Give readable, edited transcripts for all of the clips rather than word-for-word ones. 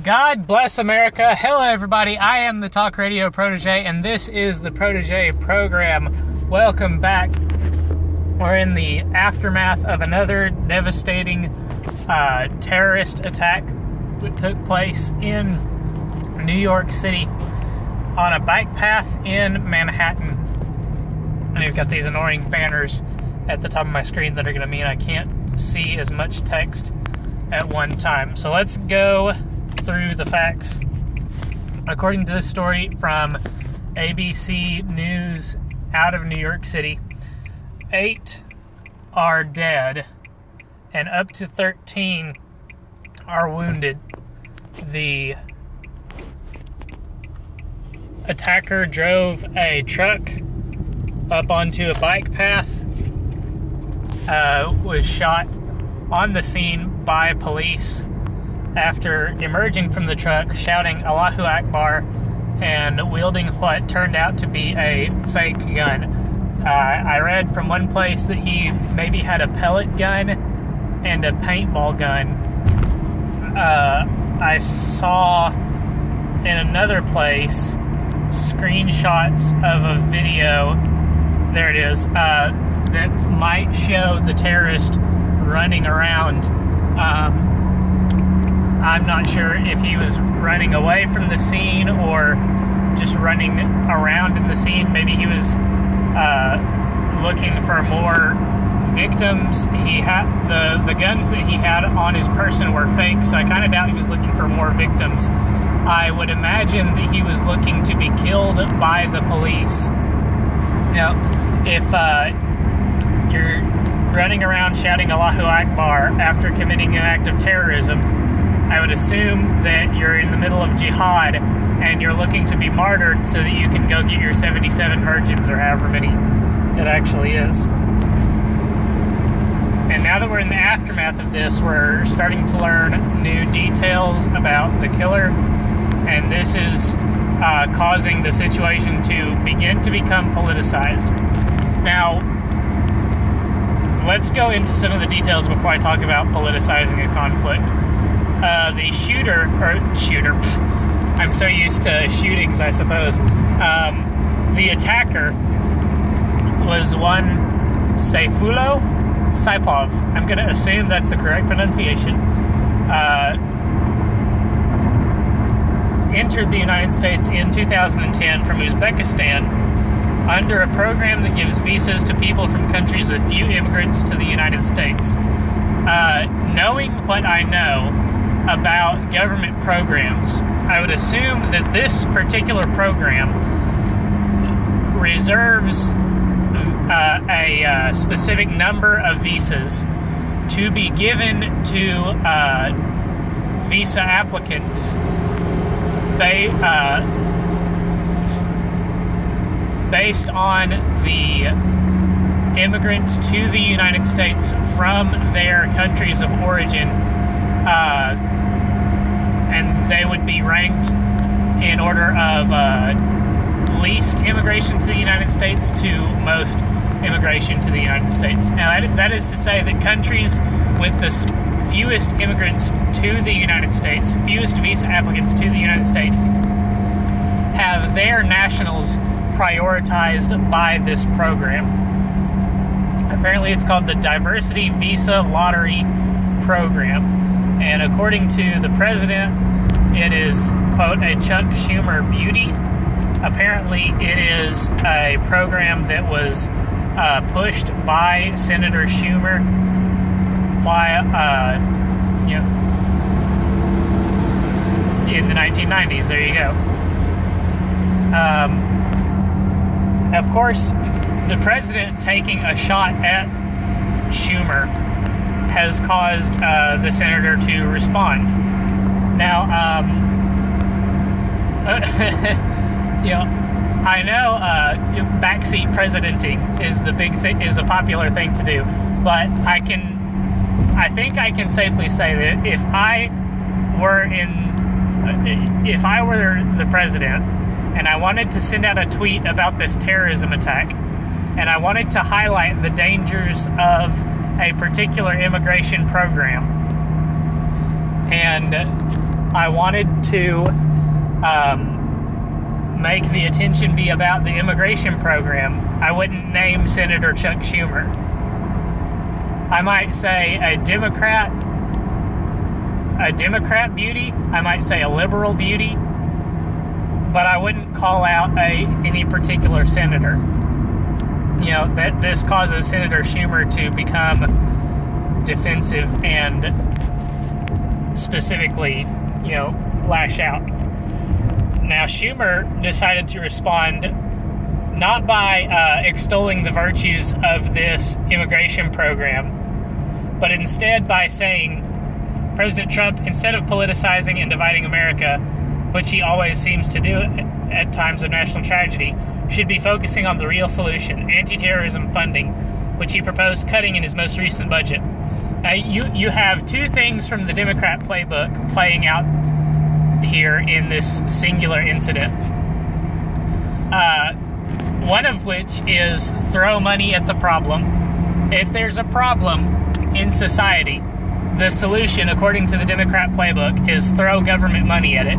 God bless America. Hello everybody, I am the Talk Radio Protege, and this is the Protege program. Welcome back. We're in the aftermath of another devastating terrorist attack that took place in New York City on a bike path in Manhattan. And I've got these annoying banners at the top of my screen that are going to mean I can't see as much text at one time. So let's go through the facts. According to this story from ABC News out of New York City, 8 are dead and up to 13 are wounded. The attacker drove a truck up onto a bike path, was shot on the scene by police after emerging from the truck, shouting Allahu Akbar and wielding what turned out to be a fake gun. I read from one place that he maybe had a pellet gun and a paintball gun. I saw in another place screenshots of a video, there it is, that might show the terrorist running around. I'm not sure if he was running away from the scene or just running around in the scene. Maybe he was looking for more victims. He had the guns that he had on his person were fake, so I kind of doubt he was looking for more victims. I would imagine that he was looking to be killed by the police. Now, if you're running around shouting Allahu Akbar after committing an act of terrorism, I would assume that you're in the middle of jihad and you're looking to be martyred so that you can go get your 77 virgins or however many it actually is. And now that we're in the aftermath of this, we're starting to learn new details about the killer, and this is causing the situation to begin to become politicized. Now, let's go into some of the details before I talk about politicizing a conflict. The shooter, I'm so used to shootings, I suppose. The attacker was one Saipov. I'm going to assume that's the correct pronunciation. Entered the United States in 2010 from Uzbekistan under a program that gives visas to people from countries with few immigrants to the United States. Knowing what I know about government programs, I would assume that this particular program reserves a specific number of visas to be given to visa applicants based on the immigrants to the United States from their countries of origin, and they would be ranked in order of least immigration to the United States to most immigration to the United States. Now, that is to say that countries with the fewest immigrants to the United States, fewest visa applicants to the United States, have their nationals prioritized by this program. Apparently it's called the Diversity Visa Lottery Program. And according to the president, it is, quote, a Chuck Schumer beauty. Apparently it is a program that was pushed by Senator Schumer in the 1990s. There you go. Of course, the president taking a shot at Schumer has caused the senator to respond. Now, I know backseat presidenting is the big thing, is a popular thing to do, but I think I can safely say that if I were the president and I wanted to send out a tweet about this terrorism attack, and I wanted to highlight the dangers of a particular immigration program, and I wanted to make the attention be about the immigration program, I wouldn't name Senator Chuck Schumer. I might say a Democrat beauty. I might say a liberal beauty, but I wouldn't call out any particular senator. You know, that this causes Senator Schumer to become defensive and specifically, you know, lash out. Now, Schumer decided to respond not by extolling the virtues of this immigration program, but instead by saying, President Trump, instead of politicizing and dividing America, which he always seems to do at times of national tragedy, should be focusing on the real solution, anti-terrorism funding, which he proposed cutting in his most recent budget. Now, you have two things from the Democrat playbook playing out here in this singular incident. One of which is throw money at the problem. If there's a problem in society, the solution, according to the Democrat playbook, is throw government money at it.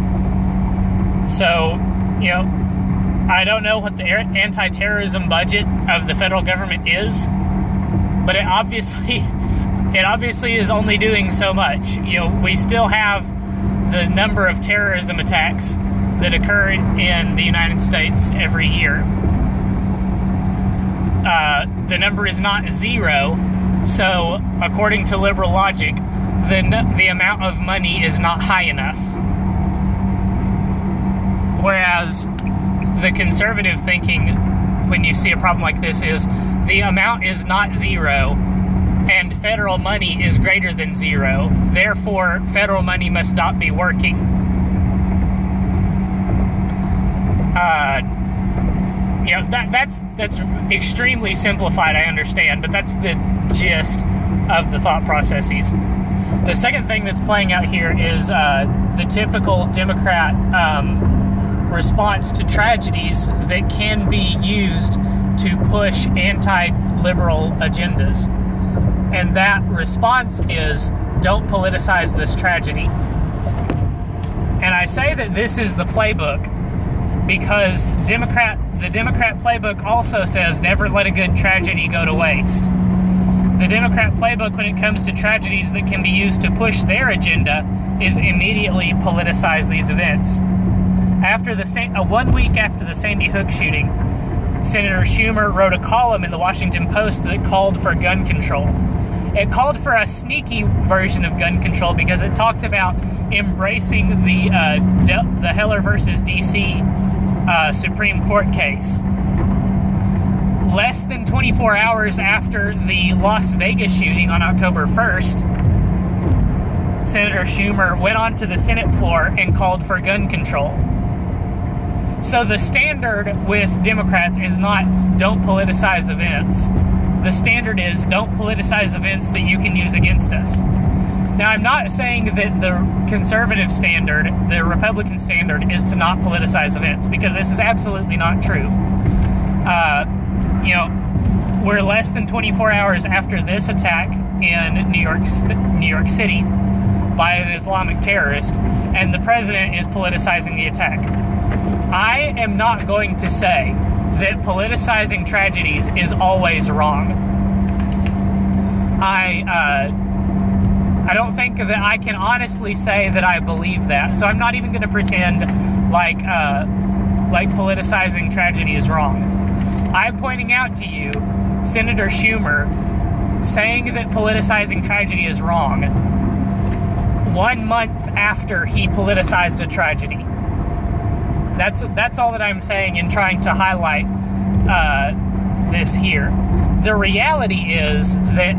So, you know, I don't know what the anti-terrorism budget of the federal government is, but it obviously is only doing so much. You know, we still have the number of terrorism attacks that occur in the United States every year. The number is not zero, so according to liberal logic, the amount of money is not high enough. Whereas the conservative thinking, when you see a problem like this, is the amount is not zero, and federal money is greater than zero. Therefore, federal money must not be working. You know, that's extremely simplified, I understand, but that's the gist of the thought processes. The second thing that's playing out here is the typical Democrat response to tragedies that can be used to push anti-liberal agendas. And that response is, don't politicize this tragedy. And I say that this is the playbook because the Democrat playbook also says never let a good tragedy go to waste. The Democrat playbook, when it comes to tragedies that can be used to push their agenda, is immediately politicize these events. 1 week after the Sandy Hook shooting, Senator Schumer wrote a column in the Washington Post that called for gun control. It called for a sneaky version of gun control because it talked about embracing the Heller versus D.C. Supreme Court case. Less than 24 hours after the Las Vegas shooting on October 1st, Senator Schumer went onto the Senate floor and called for gun control. So the standard with Democrats is not don't politicize events. The standard is don't politicize events that you can use against us. Now, I'm not saying that the conservative standard, the Republican standard, is to not politicize events, because this is absolutely not true. You know, we're less than 24 hours after this attack in New York City by an Islamic terrorist, and the president is politicizing the attack. I am not going to say that politicizing tragedies is always wrong. I don't think that I can honestly say that I believe that, so I'm not even going to pretend like politicizing tragedy is wrong. I'm pointing out to you Senator Schumer saying that politicizing tragedy is wrong 1 month after he politicized a tragedy. That's all that I'm saying in trying to highlight this here. The reality is that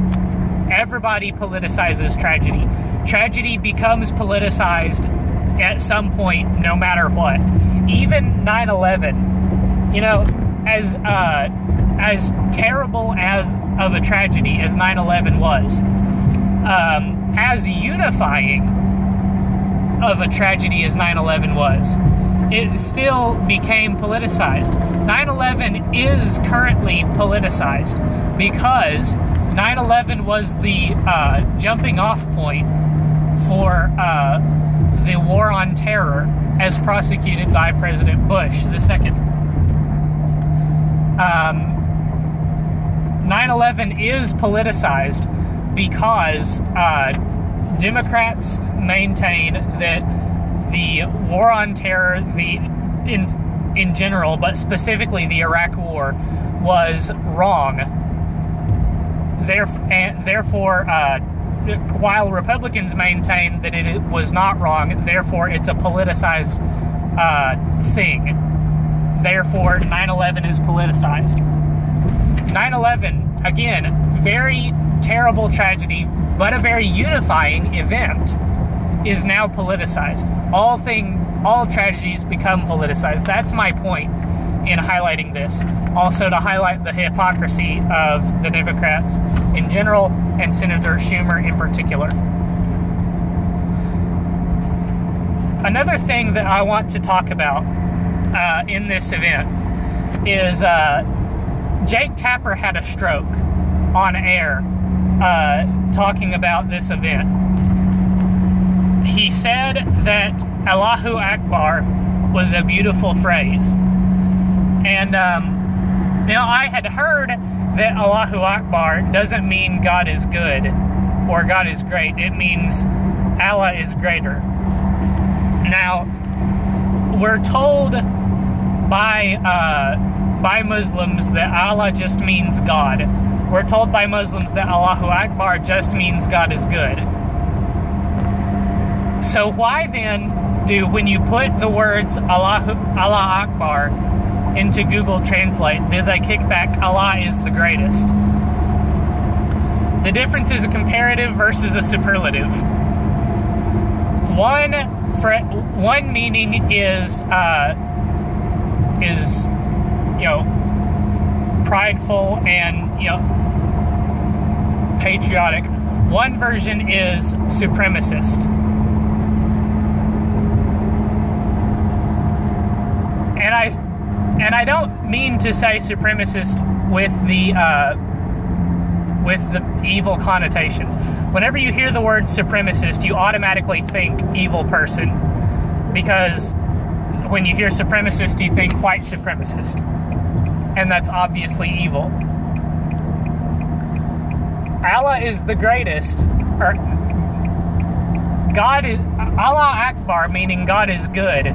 everybody politicizes tragedy. Tragedy becomes politicized at some point, no matter what. Even 9/11, you know, as terrible of a tragedy as 9/11 was, as unifying of a tragedy as 9/11 was, it still became politicized. 9/11 is currently politicized because 9/11 was the jumping off point for the war on terror as prosecuted by President Bush II. 9/11 is politicized because Democrats maintain that the war on terror, in general, but specifically the Iraq War, was wrong. Therefore, while Republicans maintain that it was not wrong, therefore it's a politicized thing. Therefore, 9/11 is politicized. 9/11, again, very terrible tragedy, but a very unifying event, is now politicized. All tragedies become politicized. That's my point in highlighting this. Also to highlight the hypocrisy of the Democrats in general and Senator Schumer in particular. Another thing that I want to talk about in this event is Jake Tapper had a stroke on air talking about this event. He said that Allahu Akbar was a beautiful phrase. And, I had heard that Allahu Akbar doesn't mean God is good or God is great. It means Allah is greater. Now, we're told by Muslims that Allah just means God. We're told by Muslims that Allahu Akbar just means God is good. So why then when you put the words Allah Akbar into Google Translate, do they kick back Allah is the greatest? The difference is a comparative versus a superlative. One meaning is prideful and patriotic. One version is supremacist. And I don't mean to say supremacist with the evil connotations. Whenever you hear the word supremacist, you automatically think evil person, because when you hear supremacist, you think white supremacist, and that's obviously evil. Allah is the greatest, or Allah Akbar, meaning God is good,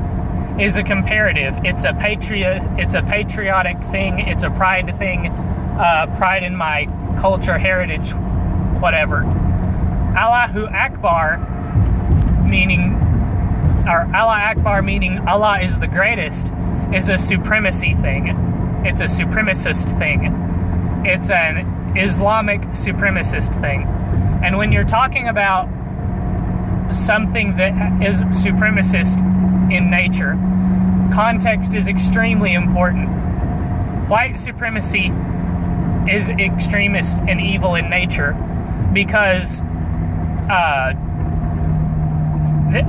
is a comparative. It's a patriotic thing. It's a pride thing. Pride in my culture, heritage, whatever. Allahu Akbar, meaning Allah is the greatest, is a supremacy thing. It's a supremacist thing. It's an Islamic supremacist thing. And when you're talking about something that is supremacist in nature, context is extremely important. White supremacy is extremist and evil in nature because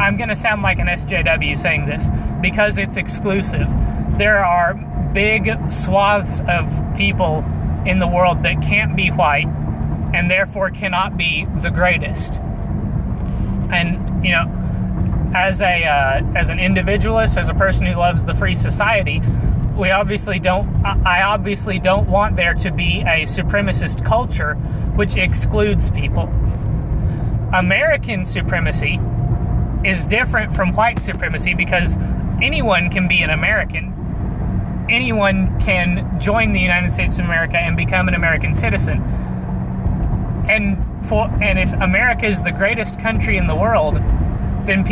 I'm going to sound like an SJW saying this, because it's exclusive. There are big swaths of people in the world that can't be white and therefore cannot be the greatest. And as an individualist, as a person who loves the free society, I obviously don't want there to be a supremacist culture which excludes people. American supremacy is different from white supremacy because anyone can be an American. Anyone can join the United States of America and become an American citizen. And if America is the greatest country in the world, then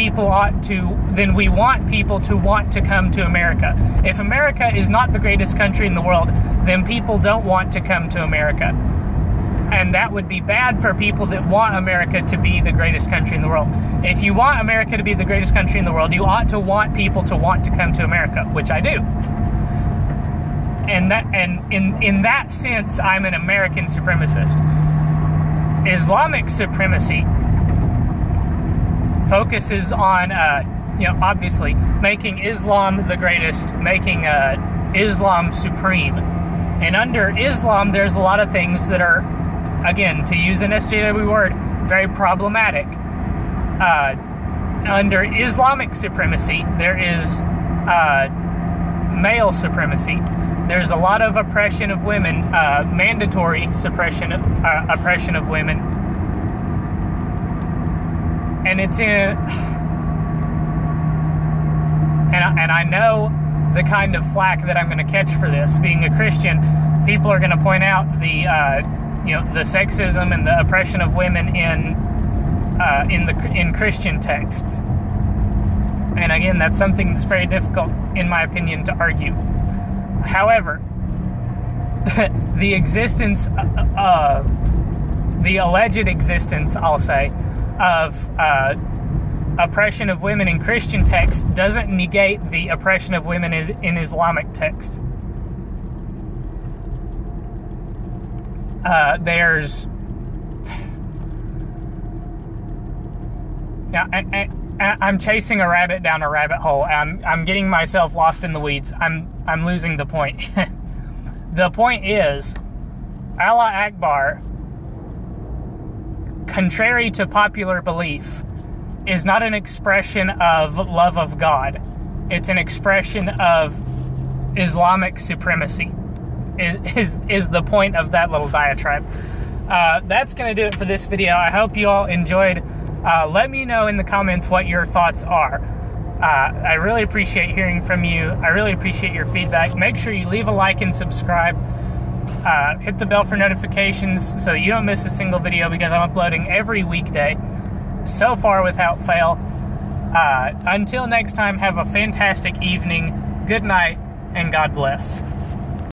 we want people to want to come to America. If America is not the greatest country in the world, then people don't want to come to America. And that would be bad for people that want America to be the greatest country in the world. If you want America to be the greatest country in the world, you ought to want people to want to come to America, which I do. And in that sense, I'm an American supremacist. Islamic supremacy focuses on, obviously, making Islam the greatest, making Islam supreme. And under Islam, there's a lot of things that are, again, to use an SJW word, very problematic. under Islamic supremacy, there is male supremacy. There's a lot of oppression of women, mandatory oppression of women, and it's in. And I know the kind of flack that I'm going to catch for this. Being a Christian, people are going to point out the the sexism and the oppression of women in Christian texts. And again, that's something that's very difficult, in my opinion, to argue. However, the existence, the alleged existence, I'll say, of oppression of women in Christian texts doesn't negate the oppression of women in Islamic text. I'm chasing a rabbit down a rabbit hole. I'm getting myself lost in the weeds. I'm losing the point. The point is, Allah Akbar, contrary to popular belief, is not an expression of love of God. It's an expression of Islamic supremacy. Is the point of that little diatribe. That's going to do it for this video. I hope you all enjoyed. Let me know in the comments what your thoughts are. I really appreciate hearing from you. I really appreciate your feedback. Make sure you leave a like and subscribe. Hit the bell for notifications so that you don't miss a single video, because I'm uploading every weekday, so far without fail. Until next time, have a fantastic evening, good night, and God bless.